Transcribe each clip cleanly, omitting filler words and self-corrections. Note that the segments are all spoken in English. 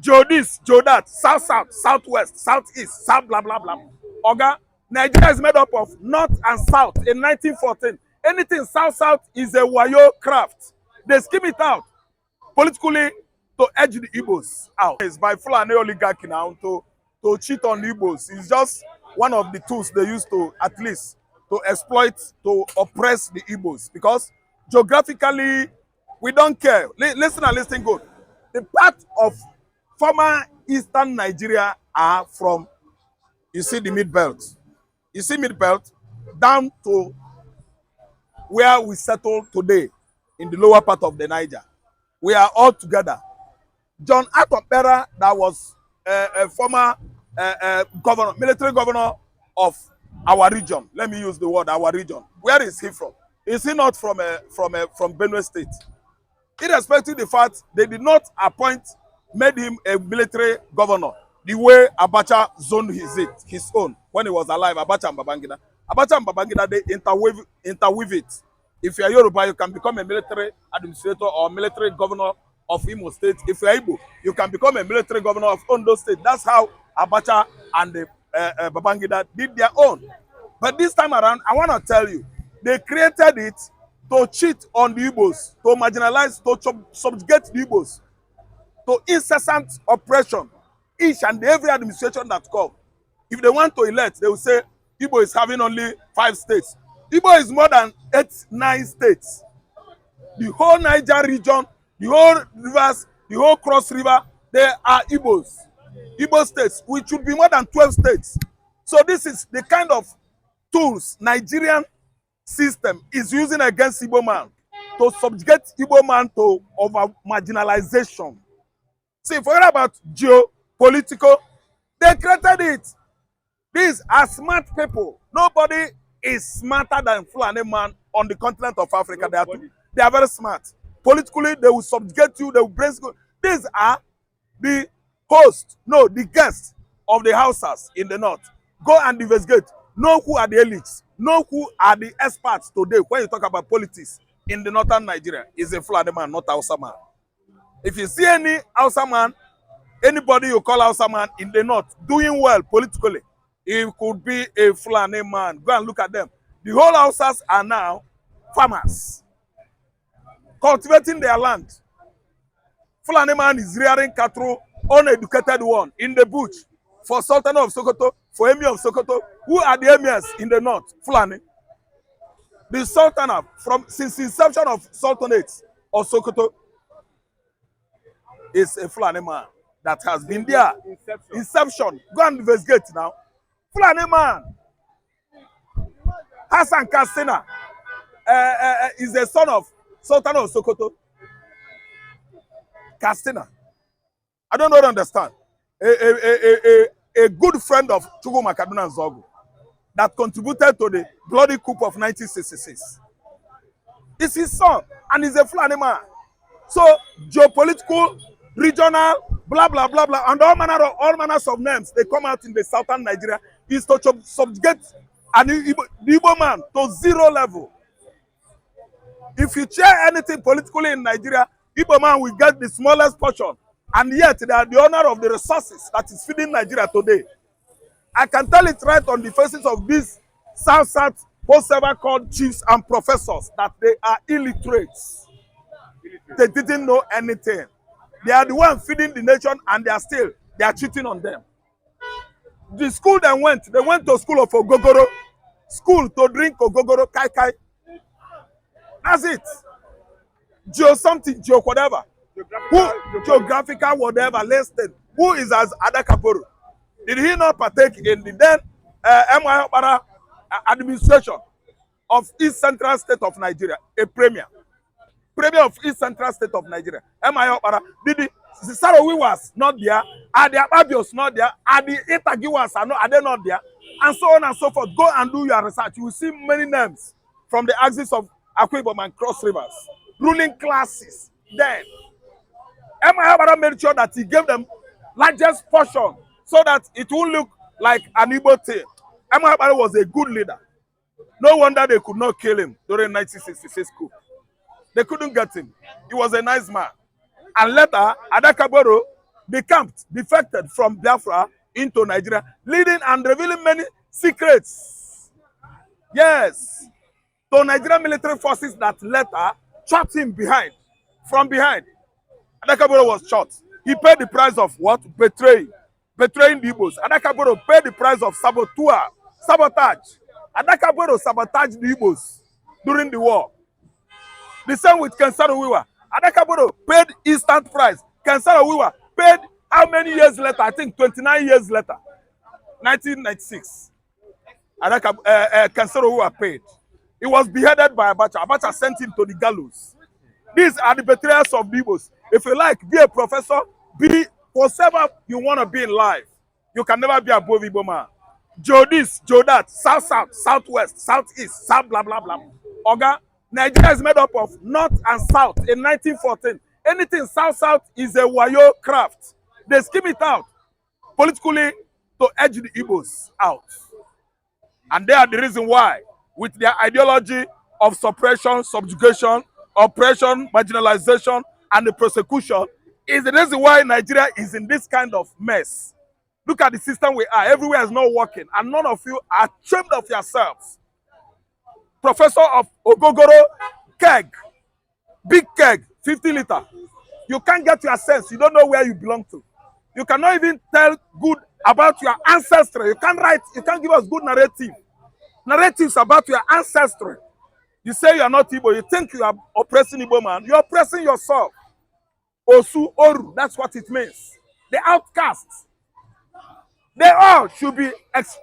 Joe this, Joe that, south, south, southwest, southeast, south, blah, blah, blah. Oga, Nigeria is made up of north and south in 1914. Anything south, south is a wayo craft. They skim it out politically to edge the Igbos out. It's by Fulani oligarchy now to cheat on the Igbos. It's just one of the tools they use to, at least, to exploit, to oppress the Igbos. Because geographically, we don't care. Listen and listen good. The part of former eastern Nigeria are from, you see the mid-belt. You see mid-belt down to where we settle today in the lower part of the Niger. We are all together. John Atopera, that was a former governor, military governor of our region. Let me use the word our region. Where is he from? Is he not from Benue State? Irrespective of the fact they did not made him a military governor the way Abacha zoned his own when he was alive. Abacha and Babangida, they interweave it. If you are Yoruba, you can become a military administrator or military governor of Imo State. If you are Igbo, you can become a military governor of Ondo State. That's how Abacha and Babangida did their own. But this time around, I want to tell you, they created it to cheat on the Igbos, to marginalize, to subjugate the Igbos, to incessant oppression, each and every administration that comes. If they want to elect, they will say Igbo is having only 5 states. Igbo is more than 8-9 states. The whole Niger region, the whole rivers, the whole Cross River, they are Igbos. Igbo states, which should be more than 12 states. So this is the kind of tools Nigerian system is using against Igbo man to subjugate Igbo man to over marginalization. See, forget about geopolitical. They created it. These are smart people. Nobody is smarter than Fulani man on the continent of Africa. They are very smart. Politically, they will subjugate you. They will brace you. These are the hosts, no, the guests of the houses in the north. Go and investigate. Know who are the elites. Know who are the experts today when you talk about politics in the northern Nigeria. Is a Fulani man, not a Hausa man. If you see any Hausa man, anybody you call Hausa man in the north doing well politically, it could be a Fulani man. Go and look at them. The whole Hausas are now farmers, cultivating their land. Fulani man is rearing cattle, uneducated one, in the bush. For Sultan of Sokoto, for Emir of Sokoto, who are the emirs in the north? Fulani. The Sultan, since the inception of Sultanate of Sokoto, is a Fulani man that has been there. Inception. Go and investigate now. Fulani man. Hassan Kassina is the son of Sultan of Sokoto. Kassina. I don't understand. A good friend of Chuguma Kaduna Zogu that contributed to the bloody coup of 1966. It's his son, and he's a Fulani man. So, geopolitical, regional, blah, blah, blah, blah, and all manners of names, they come out in the southern Nigeria, is to subjugate the Igbo man to 0 level. If you share anything politically in Nigeria, Igbo man will get the smallest portion. And yet, they are the owner of the resources that is feeding Nigeria today. I can tell it right on the faces of these South-South post-ever called chiefs and professors that they are illiterates. They didn't know anything. They are the ones feeding the nation, and they are cheating on them. The school they went to school of Ogogoro, school to drink Ogogoro, Kai Kai. That's it. Geo something, geo whatever. Geographical whatever, listed. Who is as Adakaporo? Did he not partake in the then MY administration of East Central State of Nigeria, a premier of East Central State of Nigeria? MY did the Sarawi was not there? Are the Ababios not there? Are the Itagiwas are they not there? And so on and so forth. Go and do your research. You will see many names from the axis of Akwa Ibom and Cross Rivers, ruling classes. Then MI made sure that he gave them largest portion so that it will look like an Igbo thing. MI was a good leader. No wonder they could not kill him during 1966 coup. They couldn't get him. He was a nice man. And later, Adakaboro decamped, defected from Biafra into Nigeria, leading and revealing many secrets. Yes, to Nigerian military forces that later shot him behind, from behind. Adakaboro was shot. He paid the price of what? Betraying the Igbos. Adakaboro paid the price of sabotage. Adakaboro sabotaged the Igbos during the war. The same with Kensaro Wiwa. Adakaboro paid instant price. Kensaro Wiwa paid how many years later? I think 29 years later. 1996. Kensaro Wiwa paid. He was beheaded by Abacha. Abacha sent him to the gallows. These are the betrayals of the Igbos. If you like, be a professor, be whatever you want to be in life. You can never be above Igbo man. Joe this, Joe that, South, Southwest, Southeast, South, blah, blah, blah. Oga, Nigeria is made up of North and South in 1914. Anything South is a wayo craft. They skim it out politically to edge the Igbos out. And they are the reason why, with their ideology of suppression, subjugation, oppression, marginalization, and the persecution, is the reason why Nigeria is in this kind of mess. Look at the system we are. Everywhere is not working, and none of you are ashamed of yourselves. Professor of Ogogoro keg, big keg, 50 liter. You can't get your sense. You don't know where you belong to. You cannot even tell good about your ancestry. You can't write. You can't give us good narratives about your ancestry. You say you are not Igbo. You think you are oppressing Igbo man. You are oppressing yourself. Osu, Oru, that's what it means. The outcasts. They all should be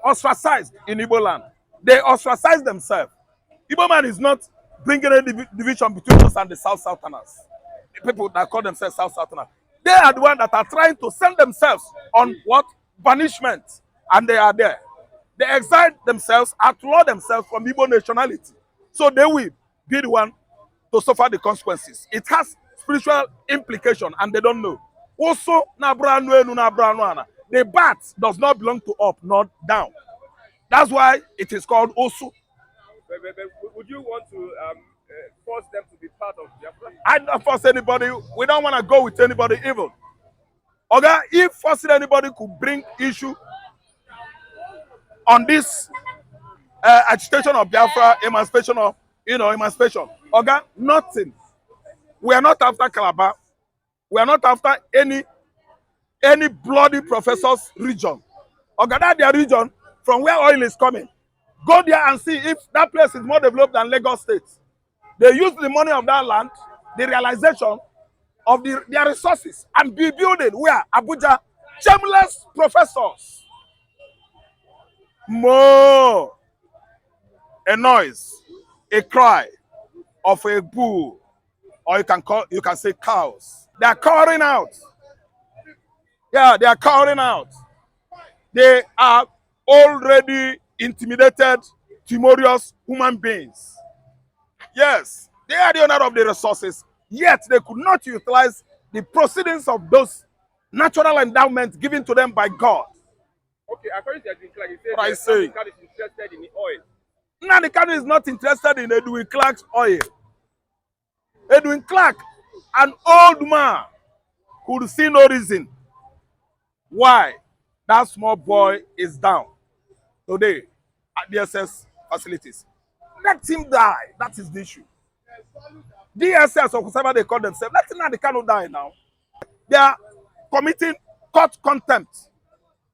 ostracized in Igbo land. They ostracize themselves. Igbo man is not bringing any division between us and the Southerners. The people that call themselves Southerners. They are the ones that are trying to send themselves on what? Banishment. And they are there. They exile themselves, outlaw themselves from Igbo nationality. So they will be the one to suffer the consequences. It has spiritual implication and they don't know. Also, the bat does not belong to up, not down. That's why it is called Osu. Would you want to force them to be part of Biafra? I don't force anybody. We don't want to go with anybody evil. Okay, if forcing anybody could bring issue on this agitation of Biafra, emancipation of, emancipation. Okay, nothing. We are not after Calabar. We are not after any bloody professor's region. Okay, that their region from where oil is coming. Go there and see if that place is more developed than Lagos State. They use the money of that land, the realization of their resources, and be building where Abuja, shameless professors. More a noise, a cry of a bull, or you can say cows. They are calling out. Yeah, they are calling out. They are already intimidated, timorous human beings. Yes, they are the owner of the resources, yet they could not utilize the proceedings of those natural endowments given to them by God. Okay, according to Edwin Clark, he says the Kanu is interested in the oil. Now the Kanu is not interested in Edwin Clark's oil. Edwin Clark, an old man, could see no reason why that small boy is down today at the DSS facilities. Let him die. That is the issue. DSS or whatever they call themselves, let him Kanu die now. They are committing court contempt.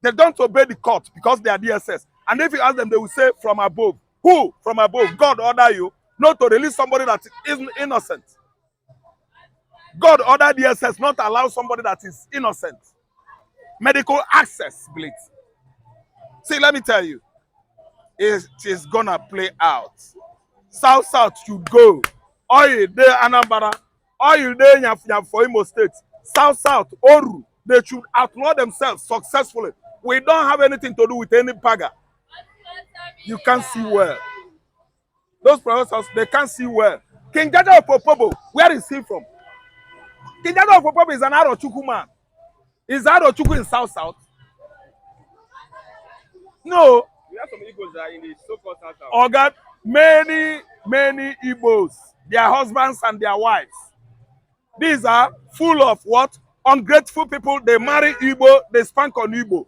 They don't obey the court because they are DSS. And if you ask them, they will say from above. Who from above? God order you not to release somebody that is innocent. God ordered DSS not to allow somebody that is innocent. Medical access, bleed. See, let me tell you, it is gonna play out. South should go. Oil de Anambra, oil de for Imo State. South, Oru, they should outlaw themselves successfully. We don't have anything to do with any bagger. You can't see well. Those professors, they can't see well. King Jaja Opopobo, where is he from? King Jaja Opopobo is an Arochukwu man. Is Arochukwu in South? No. We have some Igbos that are in the so-called South. Oh God, many Igbos, their husbands and their wives. These are full of what? Ungrateful people, they marry Igbo, they spank on Igbo.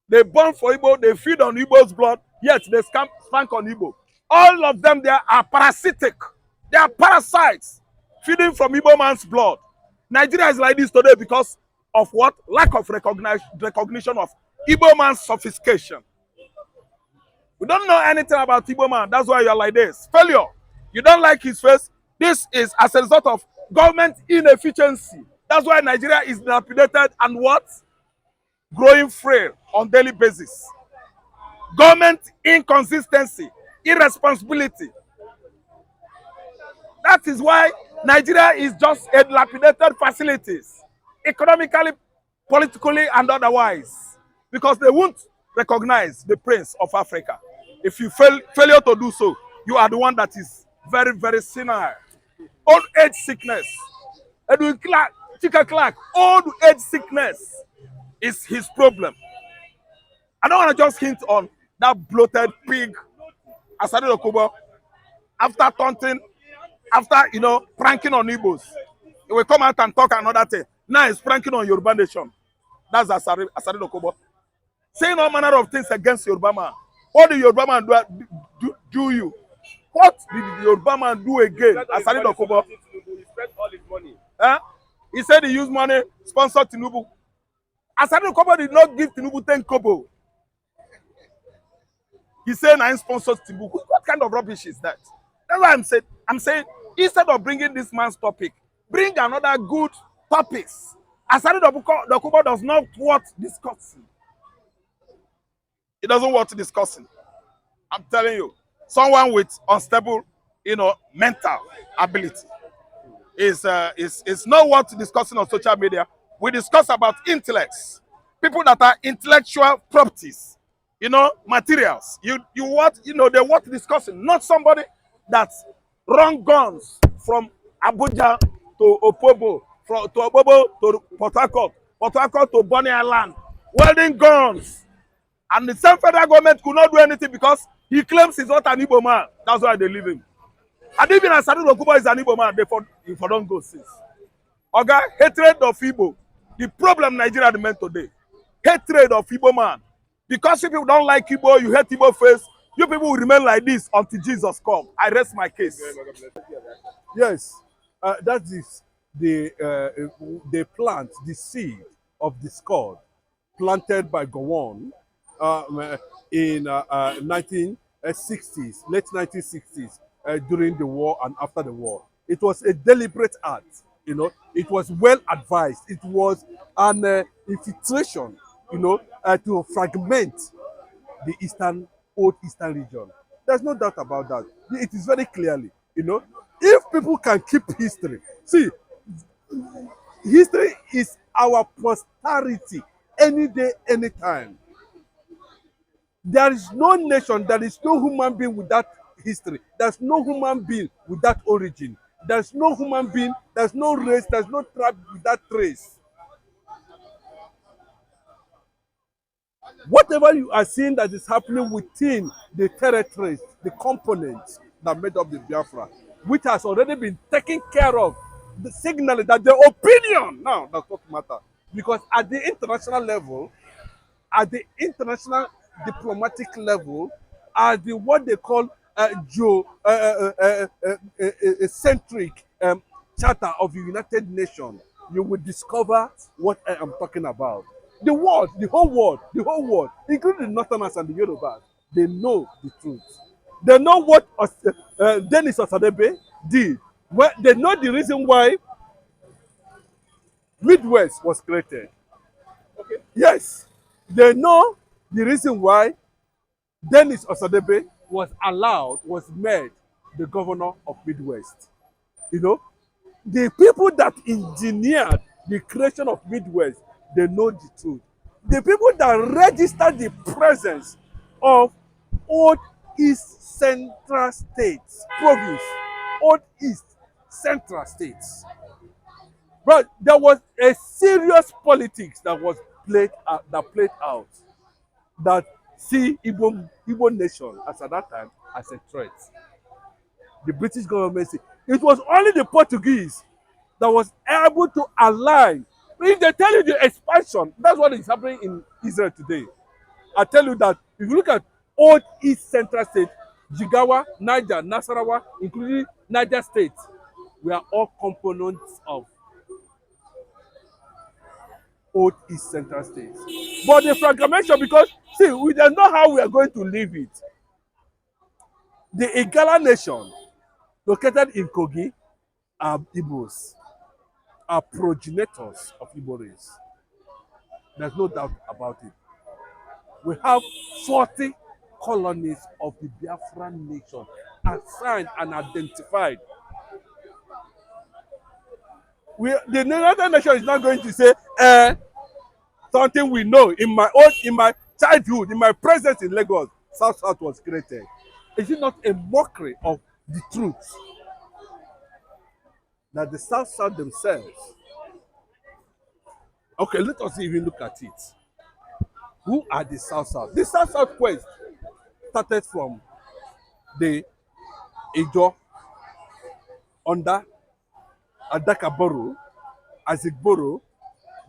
They born for Igbo, they feed on Igbo's blood, yet they spank on Igbo. All of them, they are parasitic. They are parasites feeding from Igbo man's blood. Nigeria is like this today because of what? Lack of recognition of Igbo man's sophistication. We don't know anything about Igbo man. That's why you are like this. Failure. You don't like his face. This is as a result of government inefficiency. That's why Nigeria is dilapidated and what? Growing frail on daily basis. Government inconsistency, irresponsibility. That is why Nigeria is just a dilapidated facilities, economically, politically, and otherwise, because they won't recognize the prince of Africa. If you failure to do so, you are the one that is very, very senile. Old age sickness. Edwin Clark, Chika Clark, old age sickness is his problem. I don't want to just hint on that bloated pig, Asade Dokubo, after taunting, after, pranking on Igbos. He will come out and talk another thing. Now he's pranking on Yoruba nation. That's Asade Dokubo. Saying all manner of things against Yoruba man. What did Yoruba man do you? What did Yoruba man do again? Asade Dokubo. He spent all his money. He said he used money, sponsored Tinubu. Asade Dokubo did not give Tinubu 10 kobo. He said, I sponsored Tinubu. What kind of rubbish is that? That's why I'm saying, instead of bringing this man's topic, bring another good topics. Asade Dokubo does not want discussing. He doesn't want discussing. I'm telling you, someone with unstable, mental ability is not worth discussing on social media. We discuss about intellects, people that are intellectual properties, materials. They want discussing, not somebody that run guns from Abuja to Opobo, to Opobo to Port Harcourt to Bonny Island, welding guns. And the same federal government could not do anything because he claims he's not an Igbo man. That's why they leave him. And even Asade Dokubo is an Igbo man, they don't go since. Okay, hatred of Igbo. The problem Nigeria remains today. Hatred of Igbo man. Because if you don't like Igbo, you hate Igbo face, you people will remain like this until Jesus comes. I rest my case. Yes, that is they plant the seed of discord planted by Gowon in 1960s, late 1960s, during the war and after the war. It was a deliberate act, it was well advised. It was an infiltration, to fragment the old eastern region. There's no doubt about that. It is very clearly, if people can keep history, see, history is our posterity any day, anytime. There is no nation, there is no human being without history. There's no human being without origin. There's no human being, there's no race, there's no tribe without trace. Whatever you are seeing that is happening within the territories, the components that made up the Biafra, which has already been taken care of, the signaling that the opinion now does not matter. Because at the international level, at the international diplomatic level, at the what they call centric charter of the United Nations, you will discover what I am talking about. The world, the whole world, including the Northerners and the Yorubas, they know the truth. They know what Dennis Osadebe did. Well, they know the reason why Midwest was created. Okay. Yes, they know the reason why Dennis Osadebe was made the governor of Midwest. The people that engineered the creation of Midwest, they know the truth. The people that registered the presence of Old East Central States, province, Old East Central States. But there was a serious politics that was played out that see Igbo nation as at that time as a threat. The British government said it was only the Portuguese that was able to align If they tell you the expansion, that's what is happening in Israel today. I tell you that if you look at old East Central State, Jigawa, Niger, Nasarawa, including Niger State, we are all components of old East Central States. But the fragmentation, because see, we don't know how we are going to leave it. The Igala nation, located in Kogi, are Igbos, are progenitors of Igbo race. There's no doubt about it. We have 40 colonies of the Biafran nation assigned and identified. The United Nations is not going to say, something we know in my childhood, in my presence in Lagos, South South was created. Is it not a mockery of the truth that the South South themselves? Okay, let us even look at it. Who are the South South? The South South quest started from the Ijo under Adakaboro, Azigboro,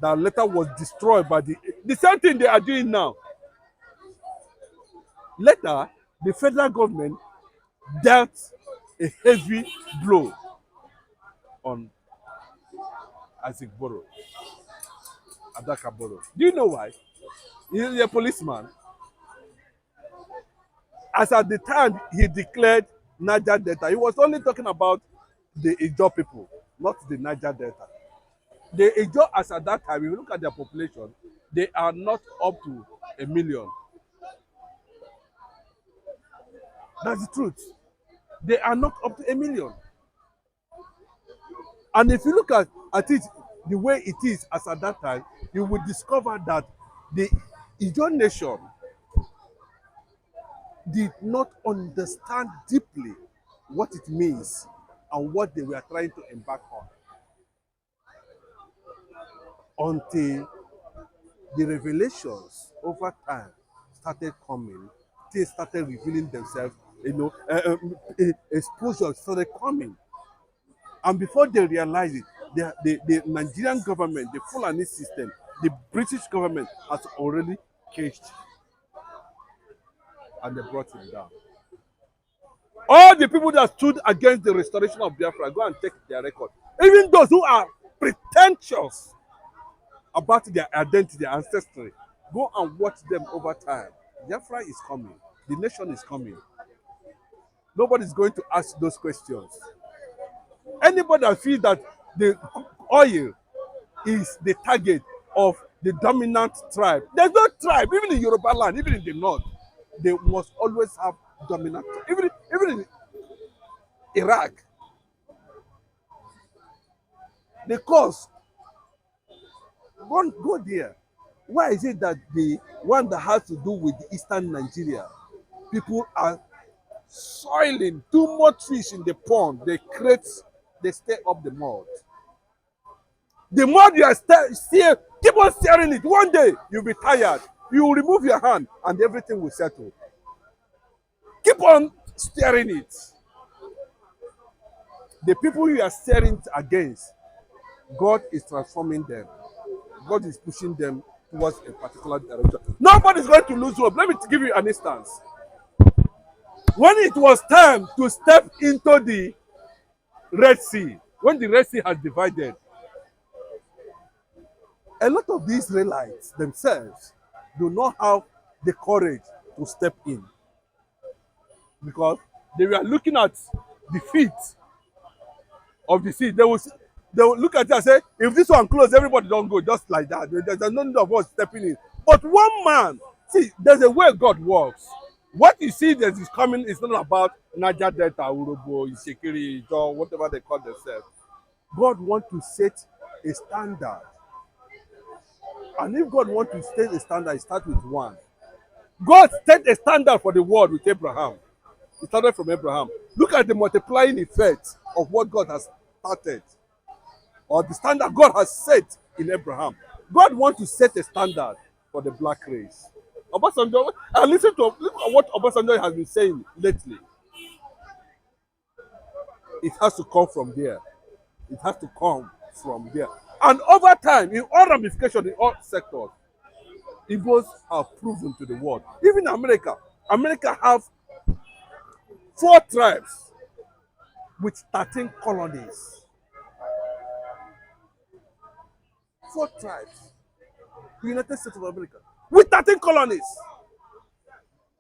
that later was destroyed by the same thing they are doing now. Later, the federal government dealt a heavy blow on Azigboro, Adakaboro. Do you know why? He's a policeman. As at the time he declared Niger Delta, he was only talking about the Ijo people, not the Niger Delta. The Ijo, as at that time, if you look at their population, they are not up to 1 million. That's the truth. They are not up to 1 million. And if you look at it the way it is as at that time, you will discover that the Ijo nation did not understand deeply what it means and what they were trying to embark on until the revelations over time started coming, things started revealing themselves, exposure started coming. And before they realized it, the Nigerian government, the Fulani system, the British government has already caged and they brought him down. All the people that stood against the restoration of Biafra, go and check their record. Even those who are pretentious about their identity, their ancestry, go and watch them over time. Biafra is coming. The nation is coming. Nobody is going to ask those questions. Anybody that feels that the oil is the target of the dominant tribe, there's no tribe, even in Yoruba land, even in the north, they must always have dominant. Even in Iraq, the cause, go there. Why is it that the one that has to do with the eastern Nigeria, people are soiling too much fish in the pond, they stir up the mud. The mud you are still keep on stirring it. One day you'll be tired. You will remove your hand and everything will settle. Keep on stirring it. The people you are stirring against, God is transforming them. God is pushing them towards a particular direction. Nobody is going to lose hope. Let me give you an instance. When it was time to step into the Red Sea, when the Red Sea has divided, a lot of the Israelites themselves do not have the courage to step in because they were looking at the feet of the sea. They will look at it and say, if this one close, everybody don't go, just like that. There's no need of us stepping in. But one man, see, there's a way God works. What you see that is coming is not about Niger Delta, Urobo, Isekiri, Ijo, whatever they call themselves. God wants to set a standard. And if God wants to set a standard, it starts with one. God set a standard for the world with Abraham. It started from Abraham. Look at the multiplying effect of what God has started, or the standard God has set in Abraham. God wants to set a standard for the black race. Obasanjo, and look at what Obasanjo has been saying lately. It has to come from there. It has to come from there. And over time, in all ramifications, in all sectors, Igbos have proven to the world. Even America, America have 4 tribes with 13 colonies. 4 tribes. United States of America with 13 colonies.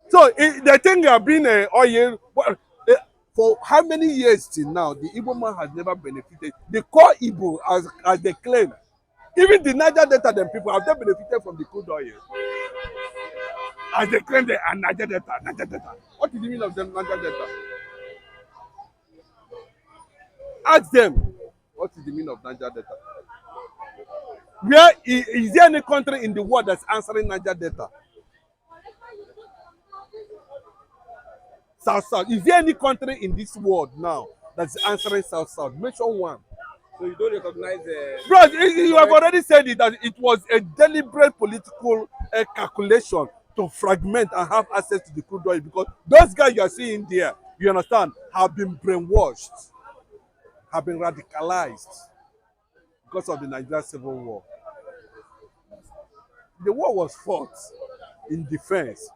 So they think they are being oil. For how many years till now, the Igbo man has never benefited. The core Igbo, as they claim, even the Niger Delta, them people have not benefited from the crude oil. As they claim they are Niger Delta, Niger Delta. What is the meaning of them Niger Delta? Ask them, what is the meaning of Niger Delta? Where is there any country in the world that's answering Niger Delta? South South. Is there any country in this world now that's answering South South? Mention one. So you don't recognize Bro, you have already said it that it was a deliberate political calculation to fragment and have access to the crude oil because those guys you are seeing there, you understand, have been brainwashed, have been radicalized because of the Nigerian Civil War. The war was fought in defense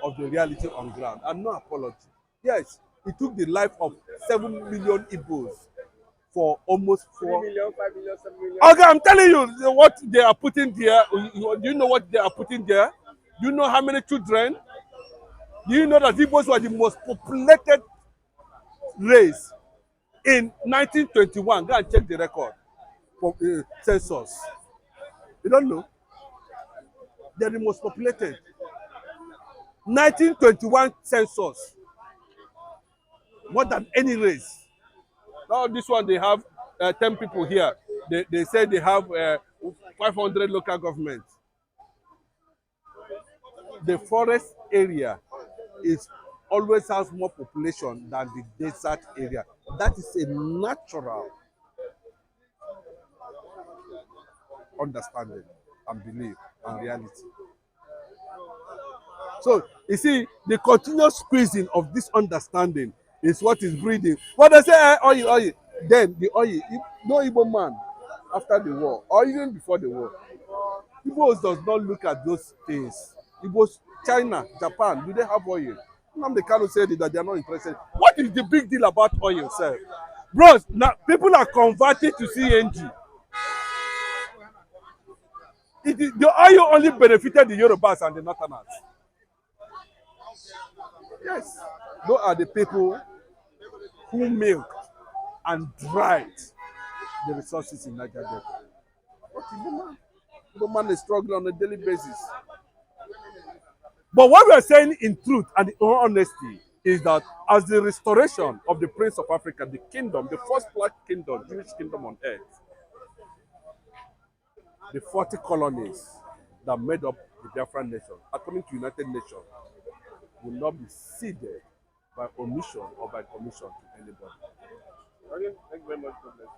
of the reality on ground and no apology. Yes, it took the life of 7 million Igbos for almost 3 million, 5 million, 7 million. Okay, I'm telling you what they are putting there. Do you know what they are putting there? Do you know how many children? Do you know that Igbos were the most populated race in 1921? Go and check the record for census. You don't know? They're the most populated. 1921 census. More than any race. Now this one they have 10 people here. They say they have 500 local governments. The forest area is always has more population than the desert area. That is a natural understanding and belief and reality. So you see, the continuous squeezing of this understanding is what is breeding. But they say oil. Then the oil, no Igbo man after the war or even before the war, Igbos does not look at those things. Igbos, China, Japan, do they have oil? Nnamdi Kanu said that they are not interested. What is the big deal about oil, sir? Bros, now people are converted to CNG. The oil only benefited the Yorubas and the Northerners. Yes, those are the people who milked and dried the resources in Niger Delta. What Igbo man? Igbo man is struggling on a daily basis. But what we are saying in truth and in all honesty is that as the restoration of the Prince of Africa, the kingdom, the first black kingdom, Jewish kingdom on earth, the 40 colonies that made up the Biafran nation, according to United Nations, will not be ceded by omission or by commission to anybody. Okay, thank you very much. God bless.